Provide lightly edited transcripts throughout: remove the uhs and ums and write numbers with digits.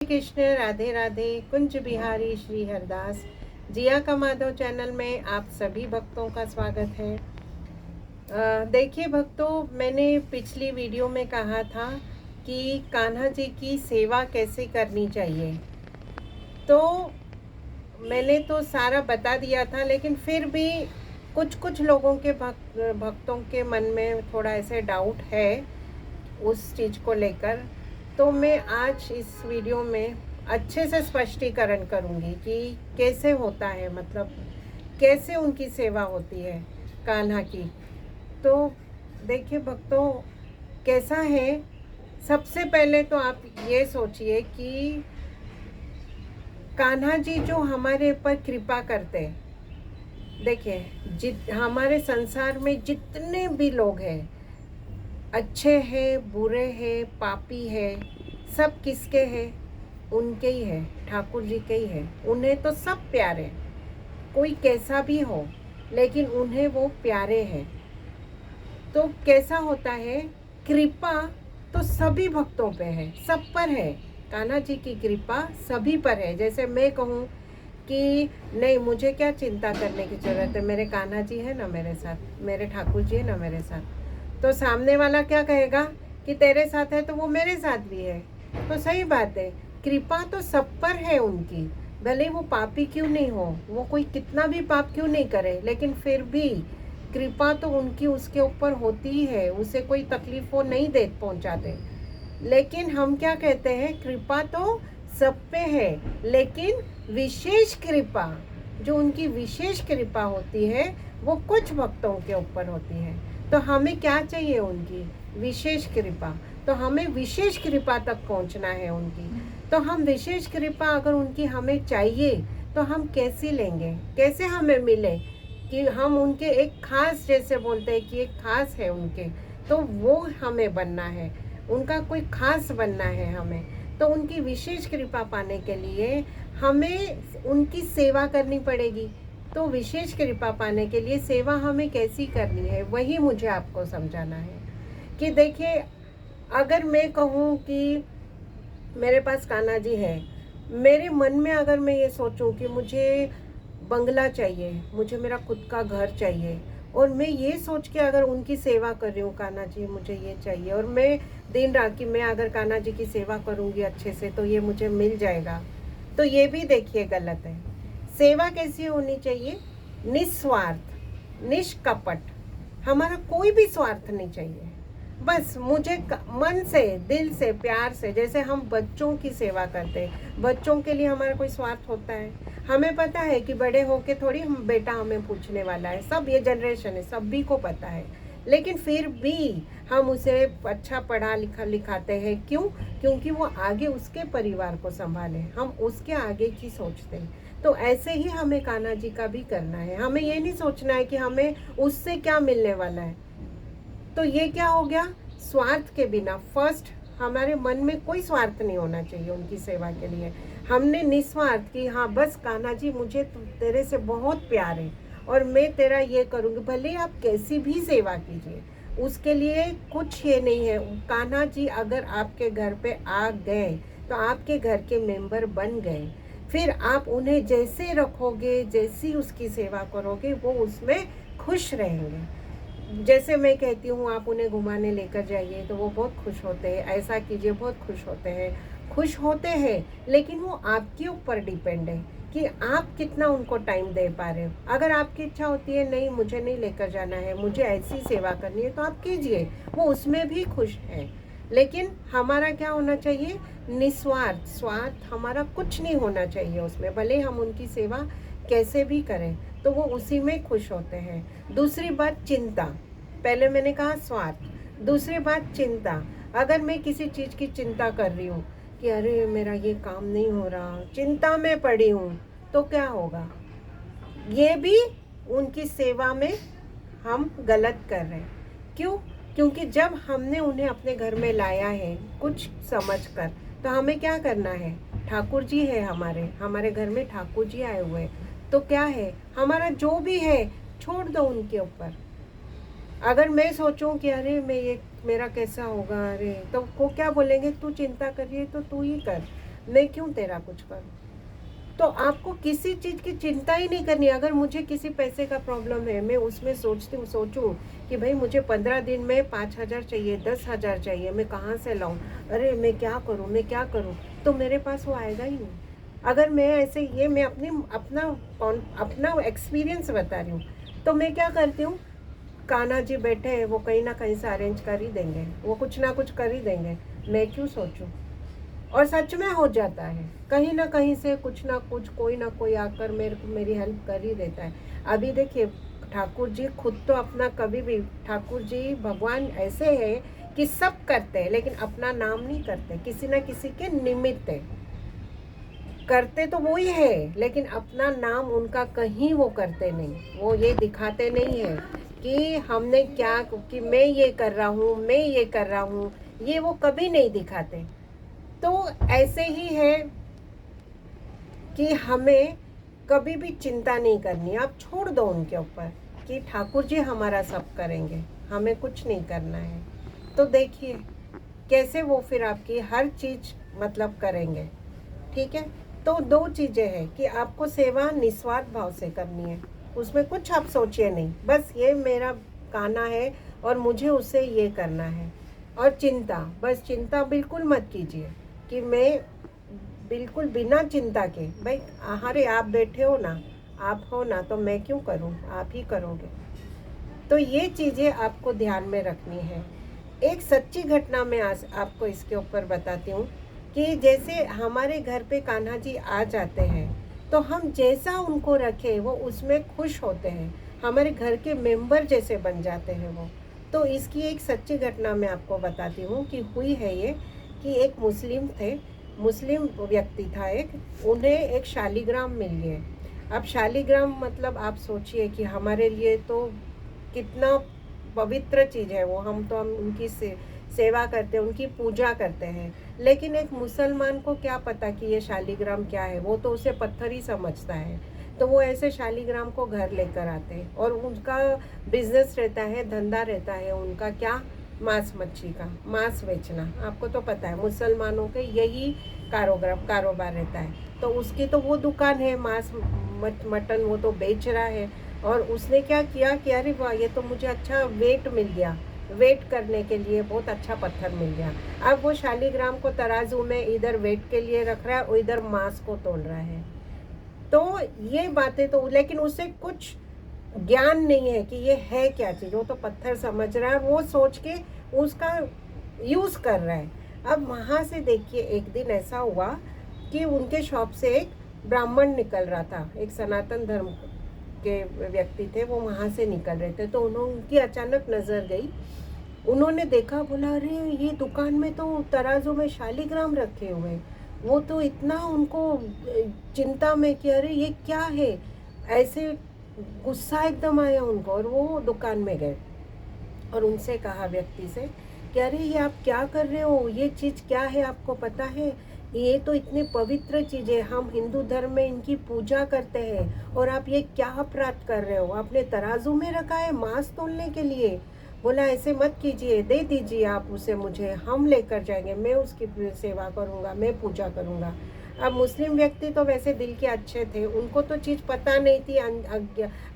कृष्ण, राधे राधे। कुंज बिहारी श्री हरदास जिया का माधव चैनल में आप सभी भक्तों का स्वागत है। देखिए भक्तों, मैंने पिछली वीडियो में कहा था कि कान्हा जी की सेवा कैसे करनी चाहिए, तो मैंने तो सारा बता दिया था, लेकिन फिर भी कुछ लोगों के भक्तों के मन में थोड़ा ऐसे डाउट है उस चीज़ को लेकर। तो मैं आज इस वीडियो में अच्छे से स्पष्टीकरण करूंगी कि कैसे होता है, मतलब कैसे उनकी सेवा होती है कान्हा की। तो देखिए भक्तों, कैसा है, सबसे पहले तो आप ये सोचिए कि कान्हा जी जो हमारे ऊपर कृपा करते हैं, देखिए हमारे संसार में जितने भी लोग हैं, अच्छे हैं, बुरे हैं, पापी है, सब किसके हैं? उनके ही है, ठाकुर जी के ही है। उन्हें तो सब प्यारे, कोई कैसा भी हो, लेकिन उन्हें वो प्यारे हैं। तो कैसा होता है, कृपा तो सभी भक्तों पे है, सब पर है। कान्हा जी की कृपा सभी पर है। जैसे मैं कहूँ कि नहीं, मुझे क्या चिंता करने की जरूरत है, मेरे कान्हा जी है ना मेरे साथ, मेरे ठाकुर जी है ना मेरे साथ, तो सामने वाला क्या कहेगा कि तेरे साथ है तो वो मेरे साथ भी है। तो सही बात है, कृपा तो सब पर है उनकी, भले वो पापी क्यों नहीं हो, वो कोई कितना भी पाप क्यों नहीं करे, लेकिन फिर भी कृपा तो उनकी उसके ऊपर होती ही है, उसे कोई तकलीफ वो नहीं दे पहुंचाते। लेकिन हम क्या कहते हैं, कृपा तो सब पे है, लेकिन विशेष कृपा, जो उनकी विशेष कृपा होती है वो कुछ भक्तों के ऊपर होती है। तो हमें क्या चाहिए? उनकी विशेष कृपा। तो हमें विशेष कृपा तक पहुंचना है उनकी। तो हम विशेष कृपा अगर उनकी हमें चाहिए तो हम कैसे लेंगे, कैसे हमें मिले कि हम उनके एक खास, जैसे बोलते हैं कि एक खास है उनके, तो वो हमें बनना है, उनका कोई खास बनना है हमें। तो उनकी विशेष कृपा पाने के लिए हमें उनकी सेवा करनी पड़ेगी। तो विशेष कृपा पाने के लिए सेवा हमें कैसी करनी है, वही मुझे आपको समझाना है। कि देखिए, अगर मैं कहूँ कि मेरे पास कान्हा जी है, मेरे मन में अगर मैं ये सोचूं कि मुझे बंगला चाहिए, मुझे मेरा खुद का घर चाहिए, और मैं ये सोच के अगर उनकी सेवा कर रही हूँ, कान्हा जी मुझे ये चाहिए, और मैं दिन रात की मैं अगर कान्हा जी की सेवा करूँगी अच्छे से तो ये मुझे मिल जाएगा, तो ये भी देखिए गलत है। सेवा कैसी होनी चाहिए? निस्वार्थ, निष्कपट, हमारा कोई भी स्वार्थ नहीं चाहिए। बस मुझे मन से, दिल से, प्यार से, जैसे हम बच्चों की सेवा करते हैं, बच्चों के लिए हमारा कोई स्वार्थ होता है? हमें पता है कि बड़े होके थोड़ी हम बेटा हमें पूछने वाला है, सब ये जनरेशन है, सभी को पता है, लेकिन फिर भी हम उसे अच्छा पढ़ा लिखा लिखाते हैं। क्यों? क्योंकि वो आगे उसके परिवार को संभाले, हम उसके आगे की सोचते हैं। तो ऐसे ही हमें कान्हा जी का भी करना है। हमें ये नहीं सोचना है कि हमें उससे क्या मिलने वाला है। तो ये क्या हो गया? स्वार्थ के बिना, फर्स्ट हमारे मन में कोई स्वार्थ नहीं होना चाहिए उनकी सेवा के लिए। हमने निस्वार्थ कि हाँ बस कान्हा जी मुझे तेरे से बहुत प्यार है और मैं तेरा ये करूँगी, भले आप कैसी भी सेवा कीजिए, उसके लिए कुछ ये नहीं है। कान्हा जी अगर आपके घर पे आ गए तो आपके घर के मेंबर बन गए, फिर आप उन्हें जैसे रखोगे, जैसी उसकी सेवा करोगे, वो उसमें खुश रहेंगे। जैसे मैं कहती हूँ आप उन्हें घुमाने लेकर जाइए तो वो बहुत खुश होते हैं, ऐसा कीजिए बहुत खुश होते हैं, खुश होते हैं। लेकिन वो आपके ऊपर डिपेंड है कि आप कितना उनको टाइम दे पा रहे हो। अगर आपकी इच्छा होती है नहीं मुझे नहीं लेकर जाना है, मुझे ऐसी सेवा करनी है, तो आप कीजिए, वो उसमें भी खुश है। लेकिन हमारा क्या होना चाहिए? निस्वार्थ, स्वार्थ हमारा कुछ नहीं होना चाहिए उसमें, भले हम उनकी सेवा कैसे भी करें तो वो उसी में खुश होते हैं। दूसरी बात चिंता, पहले मैंने कहा स्वार्थ, दूसरी बात चिंता। अगर मैं किसी चीज़ की चिंता कर रही हूँ कि अरे मेरा ये काम नहीं हो रहा, चिंता में पड़ी हूँ, तो क्या होगा? ये भी उनकी सेवा में हम गलत कर रहे हैं। क्यों? क्योंकि जब हमने उन्हें अपने घर में लाया है कुछ समझ कर, तो हमें क्या करना है? ठाकुर जी है हमारे घर में, ठाकुर जी आए हुए हैं, तो क्या है, हमारा जो भी है छोड़ दो उनके ऊपर। अगर मैं सोचूं कि अरे मैं ये मेरा कैसा होगा, अरे, तो वो क्या बोलेंगे, तू चिंता कर रही है तो तू ही कर, मैं क्यों तेरा कुछ करूँ? तो आपको किसी चीज़ की चिंता ही नहीं करनी। अगर मुझे किसी पैसे का प्रॉब्लम है, मैं उसमें सोचूं कि भाई मुझे 15 दिन में 5,000 चाहिए, 10,000 चाहिए, मैं कहाँ से लाऊं, अरे मैं क्या करूं, तो मेरे पास वो आएगा ही नहीं। अगर मैं ऐसे, ये मैं अपना एक्सपीरियंस बता रही हूँ, तो मैं क्या करती हूँ, कान्हा जी बैठे हैं, वो कहीं ना कहीं से अरेंज कर ही देंगे, वो कुछ ना कुछ कर ही देंगे, मैं क्यों सोचूं। और सच में हो जाता है, कहीं ना कहीं से कुछ ना कुछ कोई ना कोई आकर मेरी हेल्प कर ही देता है। अभी देखिए, ठाकुर जी खुद तो अपना कभी भी, ठाकुर जी भगवान ऐसे हैं कि सब करते हैं लेकिन अपना नाम नहीं करते, किसी ना किसी के निमित्त है, करते तो वो ही है लेकिन अपना नाम उनका कहीं वो करते नहीं, वो ये दिखाते नहीं है कि हमने क्या, कि मैं ये कर रहा हूँ, मैं ये कर रहा हूँ, ये वो कभी नहीं दिखाते। तो ऐसे ही है कि हमें कभी भी चिंता नहीं करनी, आप छोड़ दो उनके ऊपर कि ठाकुर जी हमारा सब करेंगे, हमें कुछ नहीं करना है। तो देखिए कैसे वो फिर आपकी हर चीज़ मतलब करेंगे। ठीक है, तो दो चीज़ें हैं कि आपको सेवा निस्वार्थ भाव से करनी है, उसमें कुछ आप सोचिए नहीं, बस ये मेरा कहना है और मुझे उससे ये करना है। और चिंता, बस चिंता बिल्कुल मत कीजिए कि मैं बिल्कुल बिना चिंता के, भाई अरे आप बैठे हो ना, आप हो ना, तो मैं क्यों करूं, आप ही करोगे। तो ये चीज़ें आपको ध्यान में रखनी है। एक सच्ची घटना मैं आज आपको इसके ऊपर बताती हूँ कि जैसे हमारे घर पे कान्हा जी आ जाते हैं तो हम जैसा उनको रखें वो उसमें खुश होते हैं, हमारे घर के मेंबर जैसे बन जाते हैं वो। तो इसकी एक सच्ची घटना मैं आपको बताती हूँ कि हुई है ये, कि एक मुस्लिम व्यक्ति था एक, उन्हें एक शालिग्राम मिल गए। अब शालिग्राम मतलब आप सोचिए कि हमारे लिए तो कितना पवित्र चीज़ है वो, हम उनकी सेवा करते हैं, उनकी पूजा करते हैं। लेकिन एक मुसलमान को क्या पता कि ये शालिग्राम क्या है, वो तो उसे पत्थर ही समझता है। तो वो ऐसे शालिग्राम को घर लेकर आते हैं और उनका बिजनेस रहता है, धंधा रहता है उनका क्या, मांस मच्छी का, मांस बेचना। आपको तो पता है मुसलमानों के यही कारोबार रहता है। तो उसकी तो वो दुकान है, मांस मटन वो तो बेच रहा है। और उसने क्या किया कि अरे वाह, ये तो मुझे अच्छा वेट मिल गया, वेट करने के लिए बहुत अच्छा पत्थर मिल गया। अब वो शालिग्राम को तराजू में इधर वेट के लिए रख रहा है और इधर मांस को तोल रहा है। तो ये बातें तो, लेकिन उसे कुछ ज्ञान नहीं है कि ये है क्या चीज़, वो तो पत्थर समझ रहा है, वो सोच के उसका यूज़ कर रहा है। अब वहाँ से देखिए एक दिन ऐसा हुआ कि उनके शॉप से एक ब्राह्मण निकल रहा था, एक सनातन धर्म के व्यक्ति थे, वो वहाँ से निकल रहे थे। तो उनकी अचानक नज़र गई, उन्होंने देखा, बोला अरे ये दुकान में तो तराजू में शालिग्राम रखे हुए। वो तो इतना उनको चिंता में कि अरे ये क्या है, ऐसे गुस्सा एकदम आया उनको, और वो दुकान में गए और उनसे कहा व्यक्ति से कि अरे ये आप क्या कर रहे हो, ये चीज़ क्या है, आपको पता है ये तो इतनी पवित्र चीज़ है, हम हिंदू धर्म में इनकी पूजा करते हैं और आप ये क्या अपराध कर रहे हो, आपने तराजू में रखा है मांस तोलने के लिए। बोला ऐसे मत कीजिए, दे दीजिए आप उसे मुझे, हम लेकर जाएंगे, मैं उसकी सेवा करूँगा, मैं पूजा करूँगा। अब मुस्लिम व्यक्ति तो वैसे दिल के अच्छे थे, उनको तो चीज़ पता नहीं थी,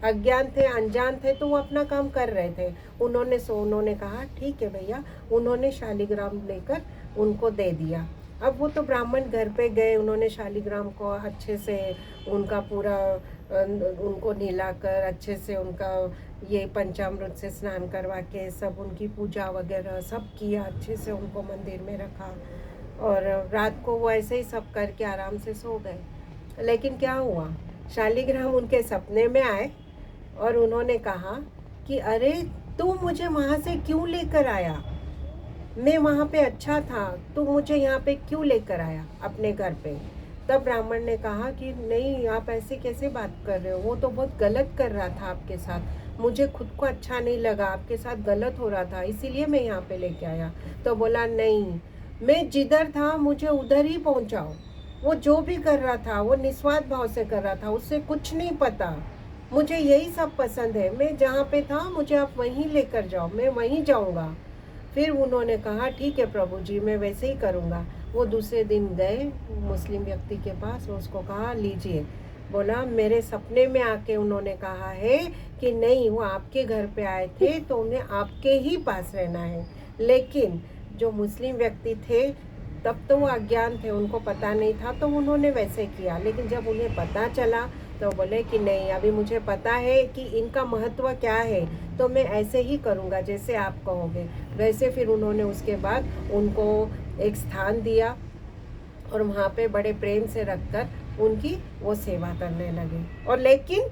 अज्ञान थे, अनजान थे, तो वो अपना काम कर रहे थे। उन्होंने कहा ठीक है भैया, उन्होंने शालिग्राम लेकर उनको दे दिया। अब वो तो ब्राह्मण घर पे गए, उन्होंने शालिग्राम को अच्छे से उनका पूरा उनको नहलाकर अच्छे से उनका ये पंचामृत से स्नान करवा के सब उनकी पूजा वगैरह सब किया, अच्छे से उनको मंदिर में रखा और रात को वो ऐसे ही सब करके आराम से सो गए। लेकिन क्या हुआ, शालिग्राम उनके सपने में आए और उन्होंने कहा कि अरे तू मुझे वहाँ से क्यों लेकर आया, मैं वहाँ पे अच्छा था, तू मुझे यहाँ पे क्यों लेकर आया अपने घर पे। तब ब्राह्मण ने कहा कि नहीं, आप ऐसे कैसे बात कर रहे हो, वो तो बहुत गलत कर रहा था आपके साथ, मुझे खुद को अच्छा नहीं लगा, आपके साथ गलत हो रहा था, इसीलिए मैं यहाँ पे लेके आया। तो बोला नहीं, मैं जिधर था मुझे उधर ही पहुँचाओ, वो जो भी कर रहा था वो निस्वार्थ भाव से कर रहा था, उससे कुछ नहीं पता, मुझे यही सब पसंद है, मैं जहाँ पे था मुझे आप वहीं लेकर जाओ, मैं वहीं जाऊँगा। फिर उन्होंने कहा ठीक है प्रभु जी, मैं वैसे ही करूँगा। वो दूसरे दिन गए मुस्लिम व्यक्ति के पास, उसको कहा लीजिए। बोला मेरे सपने में आके उन्होंने कहा है कि नहीं, वो आपके घर पे आए थे तो उन्हें आपके ही पास रहना है। लेकिन जो मुस्लिम व्यक्ति थे तब तो वो अज्ञान थे, उनको पता नहीं था, तो उन्होंने वैसे किया। लेकिन जब उन्हें पता चला तो बोले कि नहीं, अभी मुझे पता है कि इनका महत्व क्या है, तो मैं ऐसे ही करूँगा जैसे आप कहोगे वैसे। फिर उन्होंने उसके बाद उनको एक स्थान दिया और वहाँ पे बड़े प्रेम से रखकर उनकी वो सेवा करने लगे। और लेकिन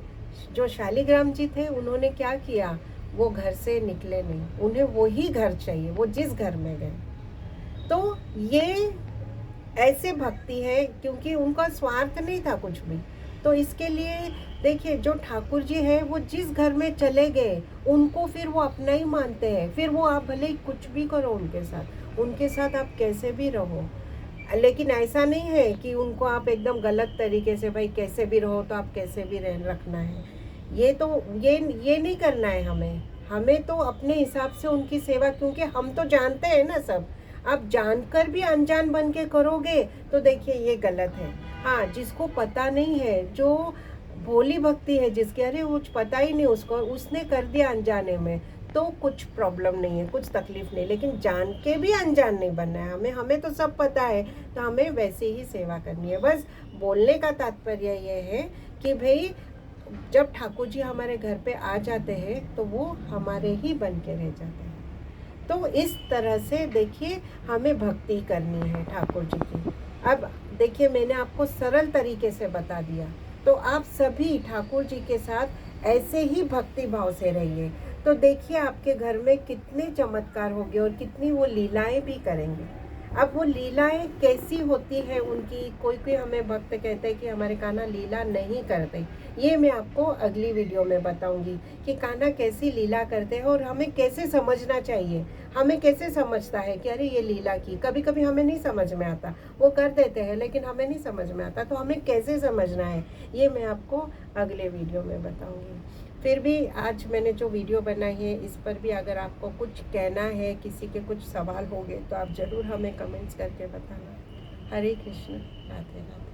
जो शालिग्राम जी थे उन्होंने क्या किया, वो घर से निकले नहीं, उन्हें वही घर चाहिए, वो जिस घर में गए। तो ये ऐसे भक्ति है क्योंकि उनका स्वार्थ नहीं था कुछ भी। तो इसके लिए देखिए, जो ठाकुर जी है वो जिस घर में चले गए उनको फिर वो अपना ही मानते हैं। फिर वो आप भले ही कुछ भी करो उनके साथ आप कैसे भी रहो, लेकिन ऐसा नहीं है कि उनको आप एकदम गलत तरीके से भाई कैसे भी रहो तो आप कैसे भी रखना है। ये नहीं करना है हमें तो अपने हिसाब से उनकी सेवा, क्योंकि हम तो जानते हैं ना सब। आप जानकर भी अनजान बन के करोगे तो देखिए ये गलत है। हाँ, जिसको पता नहीं है, जो भोली भक्ति है जिसके, अरे कुछ पता ही नहीं उसको, उसने कर दिया अनजाने में, तो कुछ प्रॉब्लम नहीं है, कुछ तकलीफ नहीं। लेकिन जान के भी अनजान नहीं बनना है हमें तो सब पता है, तो हमें वैसे ही सेवा करनी है। बस बोलने का तात्पर्य ये है कि भाई जब ठाकुर जी हमारे घर पे आ जाते हैं तो वो हमारे ही बन के रह जाते हैं। तो इस तरह से देखिए हमें भक्ति करनी है ठाकुर जी की। अब देखिए मैंने आपको सरल तरीके से बता दिया, तो आप सभी ठाकुर जी के साथ ऐसे ही भक्ति भाव से रहिए। तो देखिए आपके घर में कितने चमत्कार होंगे और कितनी वो लीलाएं भी करेंगे। अब वो लीलाएं कैसी होती है उनकी, कोई हमें भक्त कहते हैं कि हमारे कान्हा लीला नहीं करते, ये मैं आपको अगली वीडियो में बताऊंगी कि कान्हा कैसी लीला करते हैं और हमें कैसे समझना चाहिए। हमें कैसे समझता है कि अरे ये लीला की, कभी कभी हमें नहीं समझ में आता, वो कर देते हैं लेकिन हमें नहीं समझ में आता, तो हमें कैसे समझना है ये मैं आपको अगले वीडियो में बताऊंगी। फिर भी आज मैंने जो वीडियो बनाई है इस पर भी अगर आपको कुछ कहना है, किसी के कुछ सवाल होंगे तो आप ज़रूर हमें कमेंट्स करके बताना। हरे कृष्ण, राधे राधे।